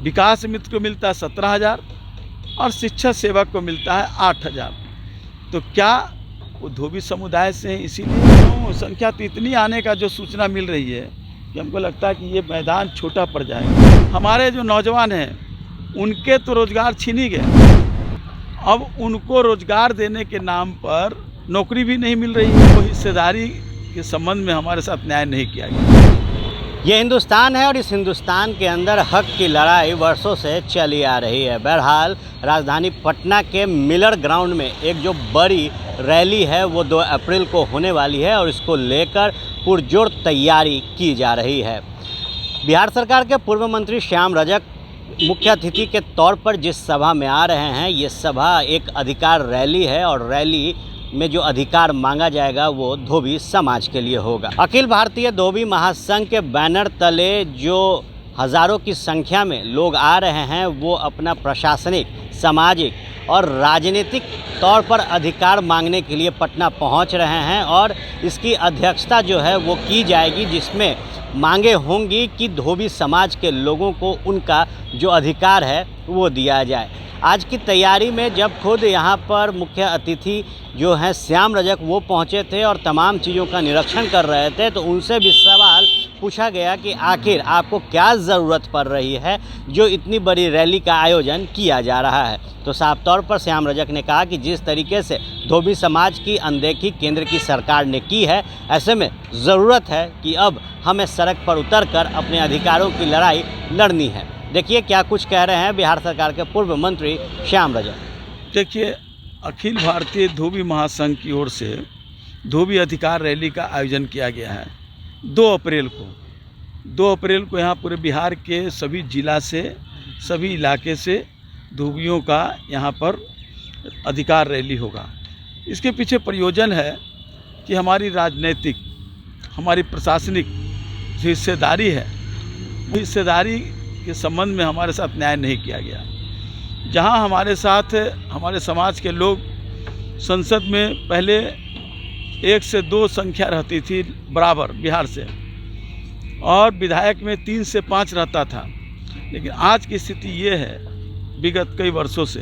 विकास मित्र को मिलता है 17,000 और शिक्षा सेवक को मिलता है 8,000। तो क्या वो धोबी समुदाय से हैं, इसीलिए संख्या तो इतनी आने का जो सूचना मिल रही है कि हमको लगता है कि ये मैदान छोटा पड़ जाएगा। हमारे जो नौजवान हैं उनके तो रोज़गार छीन ही गए, अब उनको रोज़गार देने के नाम पर नौकरी भी नहीं मिल रही है। तो हिस्सेदारी के संबंध में हमारे साथ न्याय नहीं किया गया। ये हिंदुस्तान है और इस हिंदुस्तान के अंदर हक की लड़ाई वर्षों से चली आ रही है। बहरहाल राजधानी पटना के मिलर ग्राउंड में एक जो बड़ी रैली है वो 2 अप्रैल को होने वाली है और इसको लेकर पुरजोर तैयारी की जा रही है। बिहार सरकार के पूर्व मंत्री श्याम रजक मुख्य अतिथि के तौर पर जिस सभा में आ रहे हैं, ये सभा एक अधिकार रैली है और रैली में जो अधिकार मांगा जाएगा वो धोबी समाज के लिए होगा। अखिल भारतीय धोबी महासंघ के बैनर तले जो हज़ारों की संख्या में लोग आ रहे हैं वो अपना प्रशासनिक, सामाजिक और राजनीतिक तौर पर अधिकार मांगने के लिए पटना पहुंच रहे हैं और इसकी अध्यक्षता जो है वो की जाएगी, जिसमें मांगे होंगी कि धोबी समाज के लोगों को उनका जो अधिकार है वो दिया जाए। आज की तैयारी में जब खुद यहाँ पर मुख्य अतिथि जो हैं श्याम रजक वो पहुँचे थे और तमाम चीज़ों का निरीक्षण कर रहे थे, तो उनसे भी सवाल पूछा गया कि आखिर आपको क्या ज़रूरत पड़ रही है जो इतनी बड़ी रैली का आयोजन किया जा रहा है। तो साफ तौर पर श्याम रजक ने कहा कि जिस तरीके से धोबी समाज की अनदेखी केंद्र की सरकार ने की है, ऐसे में ज़रूरत है कि अब हमें सड़क पर उतरकर अपने अधिकारों की लड़ाई लड़नी है। देखिए क्या कुछ कह रहे हैं बिहार सरकार के पूर्व मंत्री श्याम रजक। देखिए, अखिल भारतीय धोबी महासंघ की ओर से धोबी अधिकार रैली का आयोजन किया गया है 2 अप्रैल को। 2 अप्रैल को यहाँ पूरे बिहार के सभी जिला से, सभी इलाके से धोबियों का यहाँ पर अधिकार रैली होगा। इसके पीछे प्रयोजन है कि हमारी राजनीतिक, हमारी प्रशासनिक जो हिस्सेदारी है, हिस्सेदारी के संबंध में हमारे साथ न्याय नहीं किया गया। जहां हमारे साथ हमारे समाज के लोग संसद में पहले 1 से 2 संख्या रहती थी बराबर बिहार से, और विधायक में 3 से 5 रहता था, लेकिन आज की स्थिति ये है विगत कई वर्षों से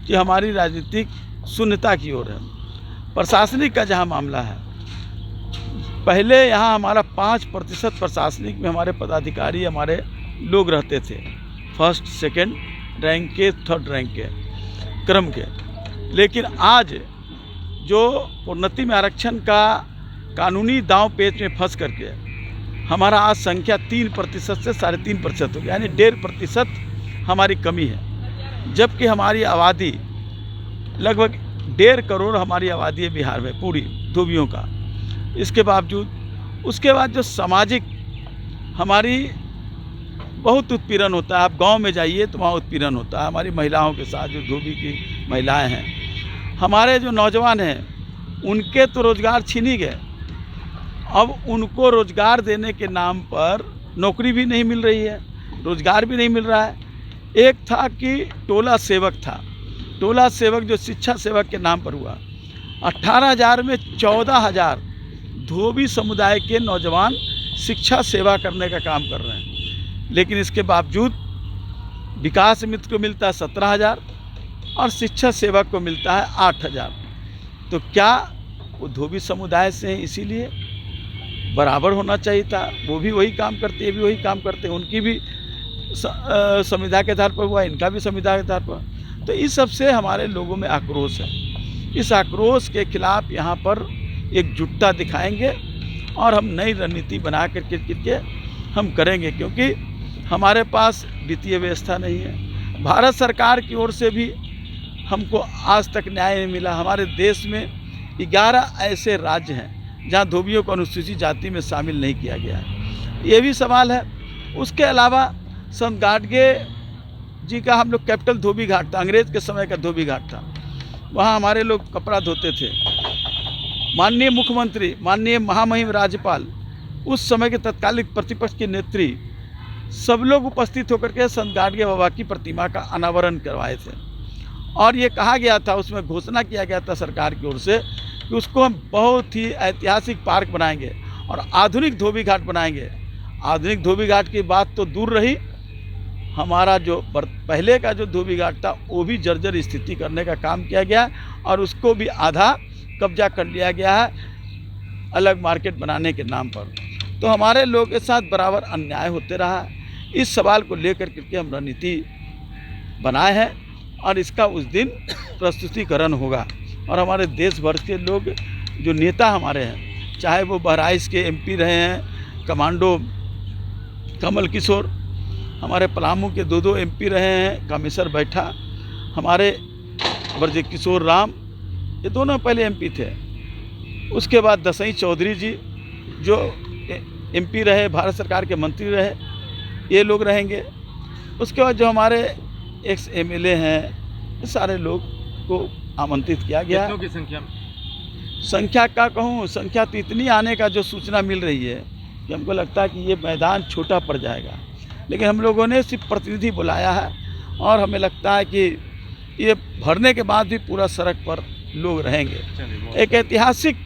कि हमारी राजनीतिक शून्यता की ओर है। प्रशासनिक का जहां मामला है, पहले यहाँ हमारा 5% प्रशासनिक में हमारे पदाधिकारी, हमारे लोग रहते थे, 1st, 2nd रैंक के, 3rd रैंक के क्रम के। लेकिन आज जो प्रोन्नति में आरक्षण का कानूनी दांव पेच में फंस करके हमारा आज संख्या 3% से 3.5% हो गया, यानी 1.5% हमारी कमी है। जबकि हमारी आबादी लगभग 1.5 करोड़ हमारी आबादी है बिहार में पूरी धोबियों का। इसके बावजूद उसके बाद जो सामाजिक हमारी बहुत उत्पीड़न होता है। आप गांव में जाइए तो वहाँ उत्पीड़न होता है हमारी महिलाओं के साथ, जो धोबी की महिलाएं हैं। हमारे जो नौजवान हैं उनके तो रोज़गार छीन ही गए, अब उनको रोज़गार देने के नाम पर नौकरी भी नहीं मिल रही है, रोज़गार भी नहीं मिल रहा है। एक था कि टोला सेवक था, टोला सेवक जो शिक्षा सेवक के नाम पर हुआ, 18,000 में 14,000 धोबी समुदाय के नौजवान शिक्षा सेवा करने का काम कर रहे हैं। लेकिन इसके बावजूद विकास मित्र को मिलता है 17,000 और शिक्षा सेवक को मिलता है 8,000। तो क्या वो धोबी समुदाय से हैं, इसीलिए बराबर होना चाहिए था। वो भी वही काम करते, ये भी वही काम करते, उनकी भी संविधा के आधार पर हुआ, इनका भी संविधा के आधार पर। तो इस सब से हमारे लोगों में आक्रोश है। इस आक्रोश के खिलाफ यहाँ पर एकजुटता दिखाएंगे और हम नई रणनीति बना करके हम करेंगे, क्योंकि हमारे पास वित्तीय व्यवस्था नहीं है। भारत सरकार की ओर से भी हमको आज तक न्याय नहीं मिला। हमारे देश में 11 ऐसे राज्य हैं जहां धोबियों को अनुसूचित जाति में शामिल नहीं किया गया है, ये भी सवाल है। उसके अलावा संत गाडगे जी का हम लोग कैपिटल धोबी घाट था, अंग्रेज़ के समय का धोबी घाट था, वहाँ हमारे लोग कपड़ा धोते थे। माननीय मुख्यमंत्री, माननीय महामहिम राज्यपाल, उस समय के तत्कालिक प्रतिपक्ष के नेत्री, सब लोग उपस्थित होकर के संत गाडगे बाबा की प्रतिमा का अनावरण करवाए थे। और ये कहा गया था, उसमें घोषणा किया गया था सरकार की ओर से कि उसको हम बहुत ही ऐतिहासिक पार्क बनाएंगे और आधुनिक धोबी घाट बनाएंगे। आधुनिक धोबी घाट की बात तो दूर रही, हमारा जो पहले का जो धोबी घाट था वो भी जर्जर स्थिति करने का काम किया गया और उसको भी आधा कब्जा कर लिया गया है अलग मार्केट बनाने के नाम पर। तो हमारे लोगों के साथ बराबर अन्याय होते रहा। इस सवाल को लेकर के हम रणनीति बनाए हैं और इसका उस दिन प्रस्तुतिकरण होगा। और हमारे देश भर के लोग जो नेता हमारे हैं, चाहे वो बहराइच के एमपी रहे हैं कमांडो कमल किशोर, हमारे पलामू के दो एमपी रहे हैं कामेश्वर बैठा, हमारे ब्रज किशोर राम, ये दोनों पहले एमपी थे। उसके बाद दसई चौधरी जी जो एमपी रहे, भारत सरकार के मंत्री रहे, ये लोग रहेंगे। उसके बाद जो हमारे एक्स एमएलए हैं, ये सारे लोग को आमंत्रित किया गया। कितनों की संख्या में? संख्या का कहूँ, संख्या तो इतनी आने का जो सूचना मिल रही है कि हमको लगता है कि ये मैदान छोटा पड़ जाएगा, लेकिन हम लोगों ने सिर्फ प्रतिनिधि बुलाया है और हमें लगता है कि ये भरने के बाद भी पूरा सड़क पर लोग रहेंगे। एक ऐतिहासिक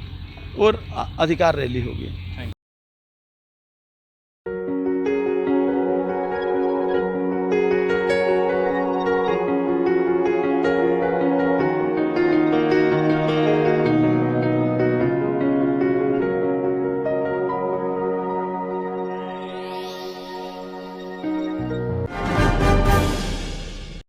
और अधिकार रैली होगी।